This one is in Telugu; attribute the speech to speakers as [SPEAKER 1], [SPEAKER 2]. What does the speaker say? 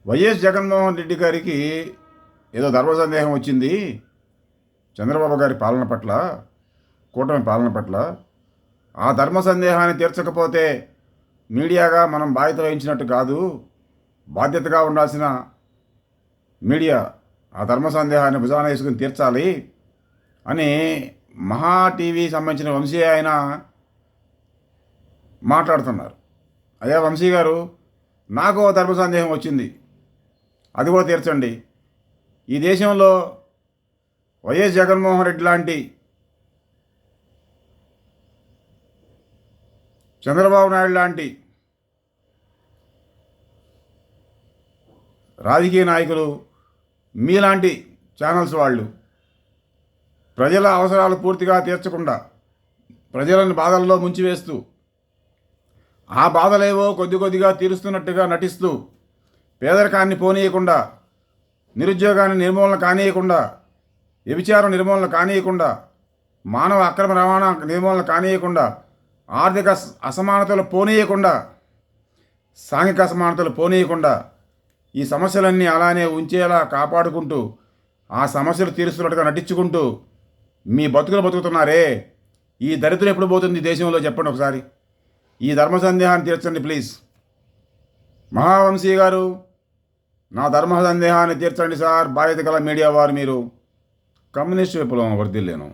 [SPEAKER 1] వైఎస్ జగన్మోహన్ రెడ్డి గారికి ఏదో ధర్మ సందేహం వచ్చింది చంద్రబాబు గారి పాలన పట్ల, కూటమి పాలన పట్ల. ఆ ధర్మ సందేహాన్ని తీర్చకపోతే మీడియాగా మనం బాధ్యత వహించినట్టు కాదు, బాధ్యతగా ఉండాల్సిన మీడియా ఆ ధర్మ సందేహాన్ని భుజాన వేసుకుని తీర్చాలి అని మహా టీవీ సంబంధించిన వంశీ ఆయన మాట్లాడుతున్నారు. అయ్యా వంశీ గారు, నాకు ఓ ధర్మ సందేహం వచ్చింది, అది కూడా తీర్చండి. ఈ దేశంలో వైఎస్ జగన్మోహన్ రెడ్డి లాంటి, చంద్రబాబు నాయుడు లాంటి రాజకీయ నాయకులు, మీలాంటి ఛానల్స్ వాళ్ళు ప్రజల అవసరాలు పూర్తిగా తీర్చకుండా ప్రజలను బాధల్లో ముంచివేస్తూ, ఆ బాధలేవో కొద్ది కొద్దిగా తీరుస్తున్నట్టుగా నటిస్తూ, పేదరికాన్ని పోనీయకుండా, నిరుద్యోగాన్ని నిర్మూలన కానీయకుండా, వ్యభిచారం నిర్మూలన కానీయకుండా, మానవ అక్రమ రవాణా నిర్మూలన కానీయకుండా, ఆర్థిక అసమానతలు పోనీయకుండా, సాంఘిక అసమానతలు పోనీయకుండా, ఈ సమస్యలన్నీ అలానే ఉంచేలా కాపాడుకుంటూ, ఆ సమస్యలు తీరుస్తున్నట్టుగా నటించుకుంటూ మీ బతుకుతున్నారే, ఈ దరిద్రం ఎప్పుడు పోతుంది దేశంలో చెప్పండి ఒకసారి. ఈ ధర్మ సందేహాన్ని తీర్చండి ప్లీజ్. మహావంశీ గారు, నా ధర్మ సందేహాన్ని తీర్చండి సార్. బాధ్యత గల మీడియా వారు మీరు. కమ్యూనిస్ట్ విప్లవం వర్ధిల్లేను.